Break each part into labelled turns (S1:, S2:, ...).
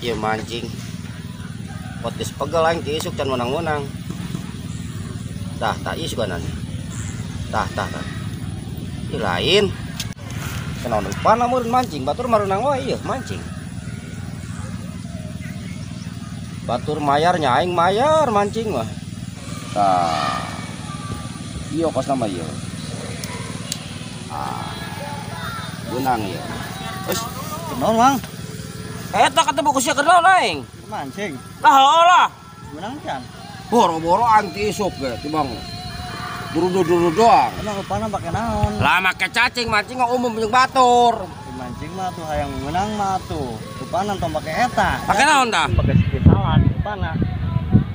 S1: Iya mancing. Potis pegel aing ti isuk can menang-menang. Tah ieu suganan. Tah. Ieu lain. Kenaon depan meureun mancing, batur marenang wae ieu mancing. Batur mayarnya aing mayar mancing mah. Tah. Ieu kos nama ieu. Benang ieu. Wes, kenaon Mang? Eta ketemu ku sia kenaon aing.
S2: Mancing.
S1: Lah heula.
S2: Benang can.
S1: Boro-boro aing ti isuk ge tibang. Duru-duru doang.
S2: Emang upana pakai naon?
S1: Lah make cacing mancing mah umum jeung batur.
S2: Di mancing mah tuh hayang menang mah tuh. Upana tong pakai eta.
S1: Pakai naon tah?
S2: Pakai sekitalan upana.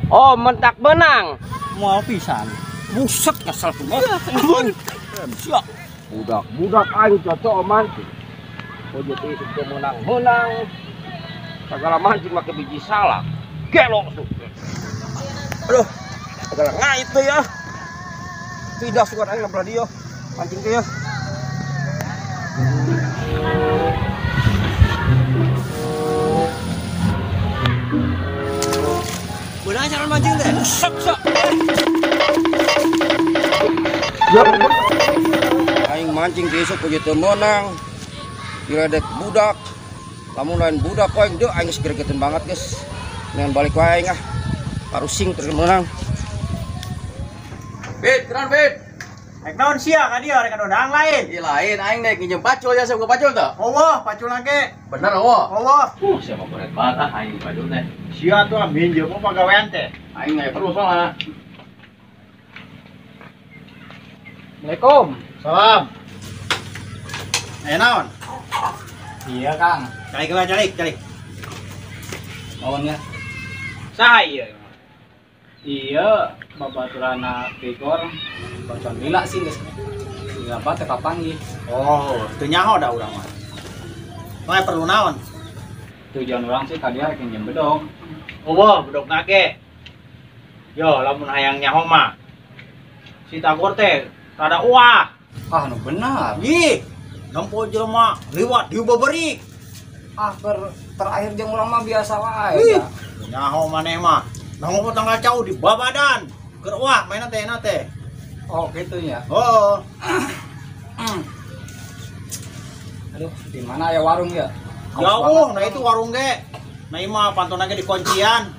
S1: Oh, mentak benang.
S2: Moal pisan.
S1: Buset ngasal banget. Ampun. Siap. Budak aing cocok mancing. Pojok isuk teh menang-menang. Segala mancing make biji salak. Gelo tuh. Aduh. Segala ngait teh ya. Tidak suka aing belah dia. Mancing teh ya.
S2: Benang cara mancing teh.
S1: Sak. Aing mancing teh isuk pojok teh menang. Diledek budak. Lamun lain budak wae deu aing geus gregetan banget geus. Dengan balik wae aing parusing terus menang.
S3: Bit, kenaon bit?
S2: Naik naon sia ka dia rek dodang lain.
S3: Ieu lain aing naik nginjem pacul ya sama pacul teh.
S2: Eueuh, pacul lage.
S3: Bener eueuh.
S2: Eueuh.
S3: Siapa berat banget aing pacul teh.
S2: Sia tuh minjem apa pagawean teh.
S3: Aing aya perlu soalna.
S2: Assalamualaikum. Salam. Naon?
S3: Iya, Kang.
S2: Calik.
S3: Naon ya?
S2: Saha ieu?
S4: Iya, babaturana Bigor bacaan lila sih guys. Lila teh kapangi.
S2: Oh, teu nyaho da urang mah. Moe perlu naon?
S4: Tujuan orang sih kadieu rek nginjem bedog.
S2: Eueuh, bedog nage. Yo, lamun hayang nyaho mah. Si Tagor teh rada uah.
S4: Ah, nu benar.
S2: Ih, nampo jelema liwat diubeberik.
S4: Ah, terakhir jeung urang mah biasa wae.
S2: Ih,
S4: Ya.
S2: nyaho maneh mah. Nanggo tanggal cau di babadan. Keur uah mainna teh na teh.
S4: Oh, gitu ya.
S2: Oh,
S4: Aduh, di mana ya warung ya? Haus
S2: jauh,
S4: banget.
S2: nah itu warung ge. Nah ieu mah pantona ge di kuncian.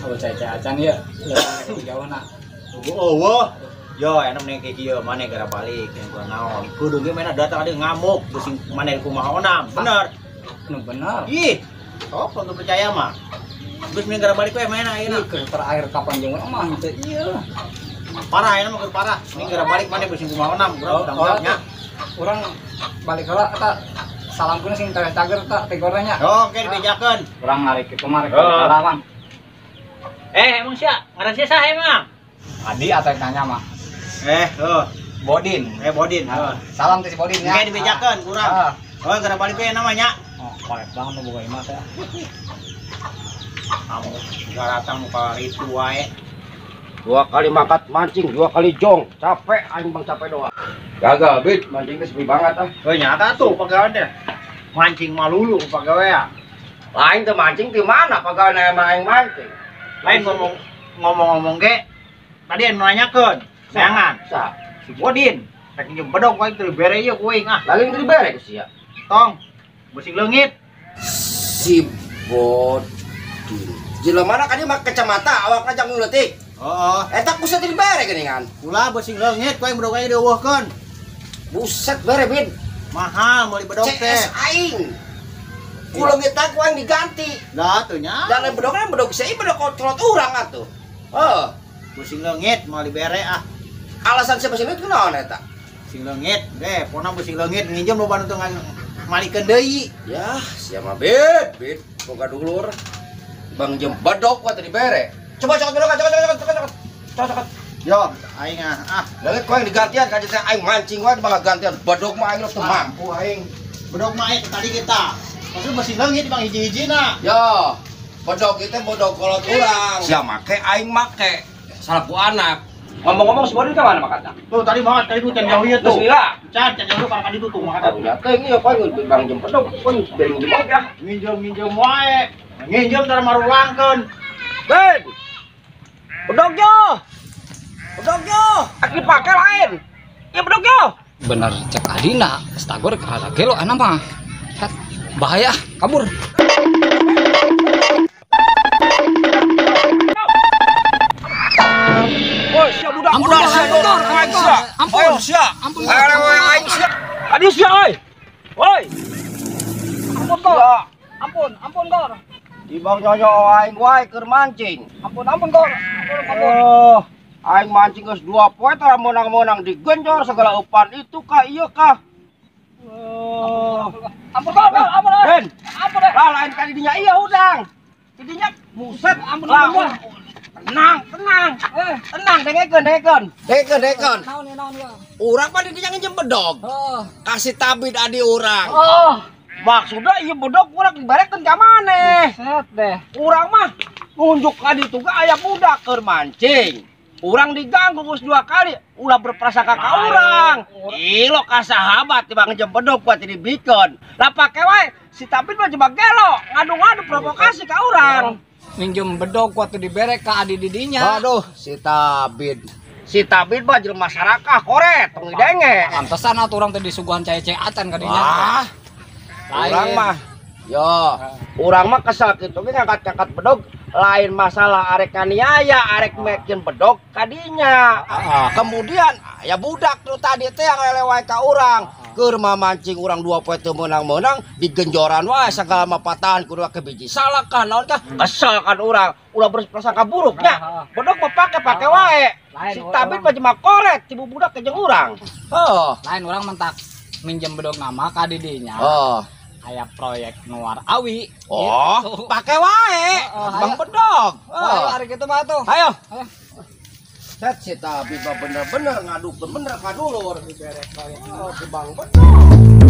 S4: Oh, cai-cai acan ya. Leuwih jauh na.
S2: Eueuh. Yo, enak nih kayak kieu maneh gara balik yang kurang naon. Kudu ge mainna datang ada ngamuk pusing maneh kumaha onam. Bener.
S4: Nu benar.
S2: Ih, sok untuk percaya mah. Terus mending gara balik we mainna
S4: Ini
S2: ayeuna.
S4: terakhir kapan jeung urang mah teu ieu.
S2: Parah ayeuna mah keur parah. Mending gara balik maneh pusing kumaha onam. Urang tanggung jawabnya.
S4: Urang balik heula eta salamkeun sing teh cager eta tegornya.
S2: Oke, dibejakeun.
S4: Urang narik kitu mah rek
S2: Oh.
S4: lawan.
S2: Emang sia? Ngaran sia saha emang?
S4: Adi atau tanya mah.
S2: Bodin.
S4: Bodin.
S2: Bodin.
S4: Salam teh si Bodin ya.
S2: Oke, dibejakeun kurang. Oh, gara balik we namanya.
S4: Oh, kolek banget nu boga imah teh.
S2: Kamu gara datang muka itu wae.
S1: 2 kali mangkat mancing, 2 kali jong. Capek aing bang capek doang. Gagal bit mancing teh sepi banget ah.
S2: Oh, nyata tuh pegawai teh. Mancing malulu pegawai ya.
S1: Lain teh mancing di mana pagawean aing mancing.
S2: Lain ngomong-ngomong ge. Tadi anu nanyakeun. Sayangan.
S1: Sa.
S2: Si Bodin. Rek njem bedog wae teu bere ieu kuing ah.
S1: Lagi di berek sia.
S2: Tong. Busing leungit.
S1: Si Bodin. Jelema kan ieu mah kacamata awakna jang leutik.
S2: Heeh.
S1: Eta kuset di berek geuningan.
S2: Ulah busing leungit kuing bedog ae dieuweuhkeun.
S1: Buset bare bid.
S2: Mahal meuli bedog teh.
S1: CS aing. Kulo kita ku aing diganti.
S2: Lah teu nya.
S1: Dan bedog saya bedog kontrol urang atuh.
S2: Busing leungit meuli bere ah.
S1: Alasan siapa sih itu naon eta?
S2: Busing leungit. Ge, pona busing leungit nginjem loba nu teu malikeun deui.
S1: Ya, siapa bid boga dulur. Bang jem bedog wa tadi bere. Coba cokot bedog, cokot.
S2: Yo, aing ah.
S1: Lagi kau yang digantian kan teh aing mancing wae bang gantian bedog mah aing teu mampu aing.
S2: Bedog mah tadi kita. Maksud busing leungit bang hiji-hijina.
S1: Yo, bedog itu bedog kolot urang. Sia make aing make. Salaku anak. Ngomong-ngomong semua itu mana makanya?
S2: Tuh tadi banget tadi tuh can jauh ieu tuh.
S1: Bismillah.
S2: Can jauh karena tadi tuh makanya.
S1: Tahu ya, teh ieu poe Bang Jem pedog, pun bering jemok ya.
S2: Minjem wae. Nginjem tar marulangkeun.
S1: Ben. Pedog yo. Pedog yo. Aki pake lain. Ya pedog yo.
S4: Bener cek adina, stagor kada gelo ana mah. Het, bahaya, kabur.
S1: Woi, sia budak.
S4: Ampun,
S1: Budak,
S4: Bang,
S1: sia,
S4: ampun,
S1: budak.
S4: Bang,
S1: Aing sia.
S4: ampun.
S1: Ayo sia.
S4: Ampun,
S1: Ayo
S4: Bang.
S1: aing sia. Adi sia euy. Woi.
S4: Ampun kor.
S1: Ya.
S4: Ampun kor.
S1: Di bang nyonya aing wae keur mancing.
S4: Ampun kor.
S1: Oh, aing mancing geus 2 poe tara menang-menang digenjor segala upan itu kah ieu kah? Oh.
S4: Ampun kor, ampun.
S1: Ben,
S4: Ampun deh.
S1: lah lain kali dinya iya udang. Dinya buset
S4: Ampun,
S1: lah.
S4: ampun.
S1: Tenang, dengekeun.
S4: Naon ya?
S1: Urang mah dinya nginjem bedog.
S4: Oh.
S1: Kasih tabid adi urang.
S4: Oh.
S1: Maksudnya ieu bedog urang dibarekeun ka maneh.
S4: Set deh.
S1: Urang mah ngunjuk ka ditu ge aya budak keur mancing. Urang diganggu geus 2 kali, ulah berprasangka ka urang. Ilo ka sahabat tibang nginjem bedog buat dibikeun. Lah pake wae si Tabid mah jebak gelo, ngadu-ngadu provokasi ka urang.
S4: Minjem bedog waktu diberek ka adi didinya.
S1: Aduh, si Tabid. Si Tabid mah jelema masyarakat koret, tong denge.
S4: Pantesan atuh urang teh disuguhan cai-caiatan ka dinya.
S1: Wah. Urang mah yo, urang mah kesal kitu ge ngangkat-ngangkat bedog lain masalah arek kaniaya, arek mekeun bedog kadinya. Kemudian ya budak tuh tadi teh yang lelewai ka urang. Keur mamancing urang 2 poe teu meunang-meunang digenjoran wae sagala mapatahan kudu ke biji salah kan naon kah? Kesel kan urang, ulah berprasangka buruknya. Bedog mah pake wae. Si Tabid mah cuma koret cibu budak ke jeung urang. Oh.
S4: Lain urang mentak minjem bedog nama ka didinya.
S1: Oh.
S4: Aya proyek nuar awi.
S1: Oh,
S4: gitu.
S1: pakai wae. Bang bedog.
S4: Ayo hari kitu mah tuh.
S1: Ayo.
S4: Ayo.
S1: Set si Tabid mah bener-bener ngadukeun bener ka dulur. Oh, si Bang bedog.